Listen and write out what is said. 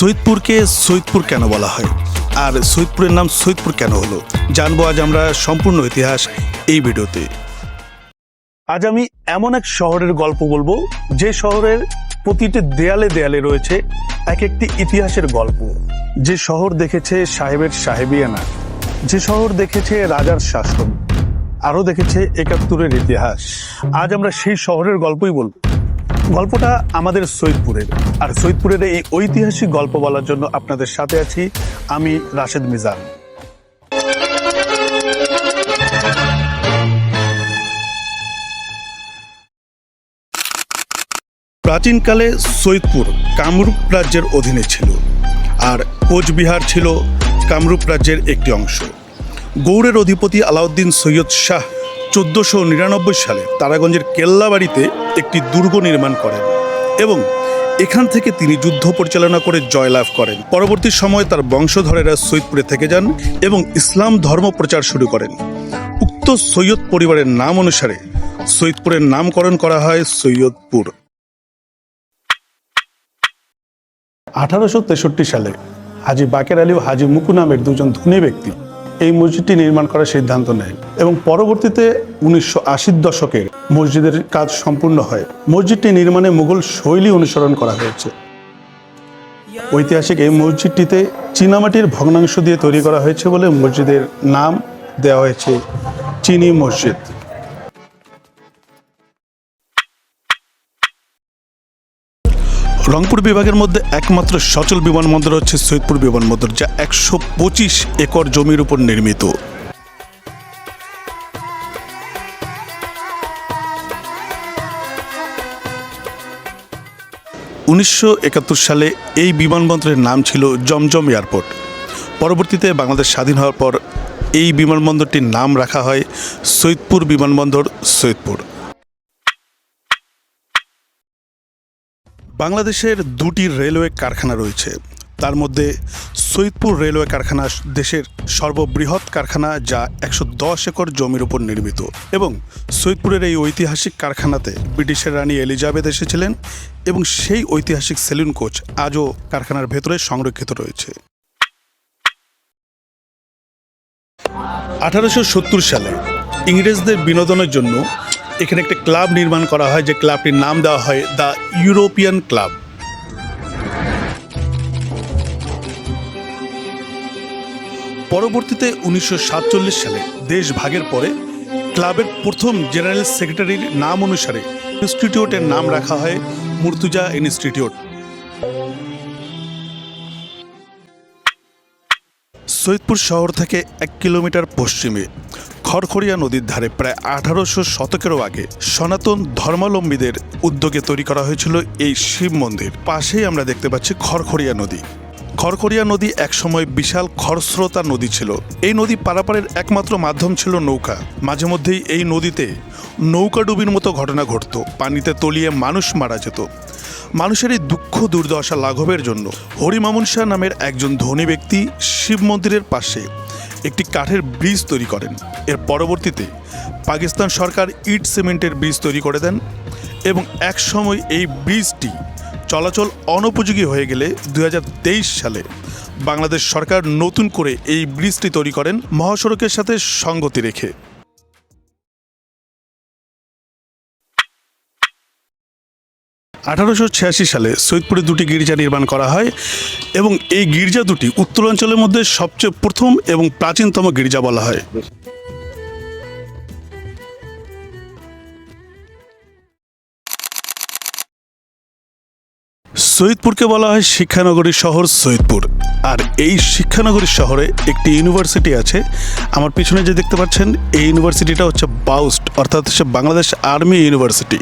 সৈয়দপুরকে সৈয়দপুর কেন বলা হয় আর সৈয়দপুরের নাম সৈয়দপুর কেন হলো জানবো আজ আমরা সম্পূর্ণ ইতিহাস এই ভিডিওতে। আজ আমি এমন এক শহরের গল্প বলবো যে শহরের প্রতিটি দেয়ালে দেয়ালে রয়েছে এক একটি ইতিহাসের গল্প। যে শহর দেখেছে সাহেবের সাহেবিয়ানা, যে শহর দেখেছে রাজার শাসন, আরো দেখেছে ৭১-এর ইতিহাস। আজ আমরা সেই শহরের গল্পই বলবো। গল্পটা আমাদের সৈয়দপুরের, আর সৈয়দপুরের এই ঐতিহাসিক গল্প বলার জন্য আপনাদের সাথে আছি আমি রাশেদ মিজান। প্রাচীনকালে সৈয়দপুর কামরূপ রাজ্যের অধীনে ছিল, আর কোচবিহার ছিল কামরূপ রাজ্যের একটি অংশ। গৌড়ের অধিপতি আলাউদ্দিন সৈয়দ শাহ ১৪৯৯ সালে তারাগঞ্জের কেল্লাবাড়িতে একটি দুর্গ নির্মাণ করেন এবং এখান থেকে তিনি যুদ্ধ পরিচালনা করে জয়লাভ করেন। পরবর্তী সময়ে তার বংশধরেরা সৈয়দপুরে থেকে যান এবং ইসলাম ধর্ম প্রচার শুরু করেন। উক্ত সৈয়দ পরিবারের নাম অনুসারে সৈয়দপুরের নামকরণ করা হয় সৈয়দপুর। ১৮৬৩ সালে হাজী বাকের আলী ও হাজী মুকু নামের দুজন ধনী ব্যক্তি এই মসজিদটি নির্মাণ করার সিদ্ধান্ত নেয় এবং পরবর্তীতে ১৯৮০ দশকের মসজিদের কাজ সম্পূর্ণ হয়। মসজিদটি নির্মাণে মুঘল শৈলী অনুসরণ করা হয়েছে। ঐতিহাসিক এই মসজিদটিতে চীনামাটির ভগ্নাংশ দিয়ে তৈরি করা হয়েছে বলে মসজিদের নাম দেওয়া হয়েছে চীনি মসজিদ। রংপুর বিভাগের মধ্যে একমাত্র সচল বিমানবন্দর হচ্ছে সৈয়দপুর বিমানবন্দর, যা ১২৫ একর জমির উপর নির্মিত। উনিশশো৭১ সালে এই বিমানবন্দরের নাম ছিল জমজম এয়ারপোর্ট। পরবর্তীতে বাংলাদেশ স্বাধীন হওয়ার পর এই বিমানবন্দরটির নাম রাখা হয় সৈয়দপুর বিমানবন্দর সৈয়দপুর। বাংলাদেশের দুটি রেলওয়ে কারখানা রয়েছে, তার মধ্যে সৈয়দপুর রেলওয়ে কারখানা দেশের সর্ববৃহৎ কারখানা, যা ১১০ একর জমির উপর নির্মিত। এবং সৈয়দপুরের এই ঐতিহাসিক কারখানাতে ব্রিটিশের রানী এলিজাবেথ এসেছিলেন এবং সেই ঐতিহাসিক সেলুন কোচ আজও কারখানার ভেতরে সংরক্ষিত রয়েছে। ১৮৭০ সালে ইংরেজদের বিনোদনের জন্য এখানে একটা ক্লাব নির্মাণ করা হয়, যে ক্লাবটির নাম দেওয়া হয় দ্য ইউরোপিয়ান ক্লাব। পরবর্তীতে ১৯৪৭ সালে দেশ ভাগের পরে ক্লাবের প্রথম জেনারেল সেক্রেটারির নাম অনুসারে ইনস্টিটিউটের নাম রাখা হয় মুর্তুজা ইনস্টিটিউট। সৈয়দপুর শহর থেকে ১ কিলোমিটার পশ্চিমে খড়খড়িয়া নদীর ধারে প্রায় ১৮০০ শতকেরও আগে সনাতন ধর্মাবলম্বীদের উদ্যোগে তৈরি করা হয়েছিল এই শিব মন্দির। পাশেই আমরা দেখতে পাচ্ছি খড়খড়িয়া নদী। খড়খড়িয়া নদী একসময় বিশাল খরস্রোতা নদী ছিল। এই নদী পারাপারের একমাত্র মাধ্যম ছিল নৌকা। মাঝে মধ্যেই এই নদীতে নৌকাডুবির মতো ঘটনা ঘটত, পানিতে তলিয়ে মানুষ মারা যেত। মানুষের এই দুঃখ দুর্দশা লাঘবের জন্য হরিমামুন শাহ নামের একজন ধনী ব্যক্তি শিব মন্দিরের পাশে একটি কাঠের ব্রিজ তৈরি করেন। এর পরবর্তীতে পাকিস্তান সরকার ইট সিমেন্টের ব্রিজ তৈরি করে দেন এবং এক সময় এই ব্রিজটি চলাচল অনুপযোগী হয়ে গেলে ২০২৩ সালে বাংলাদেশ সরকার নতুন করে এই ব্রিজটি তৈরি করেন মহাসড়কের সাথে সঙ্গতি রেখে। ১৮৮৬ সালে সৈয়দপুরে দুটি গির্জা নির্মাণ করা হয় এবং এই গির্জা দুটি উত্তরাঞ্চলের মধ্যে সবচেয়ে প্রথম এবং প্রাচীনতম গির্জা বলা হয়। সৈয়দপুরকে বলা হয় শিক্ষানগরী শহর সৈয়দপুর, আর এই শিক্ষানগরী শহরে একটি ইউনিভার্সিটি আছে। আমার পিছনে যে দেখতে পাচ্ছেন এই ইউনিভার্সিটিটা হচ্ছে বাউস্ট, অর্থাৎ হচ্ছে বাংলাদেশ আর্মি ইউনিভার্সিটি।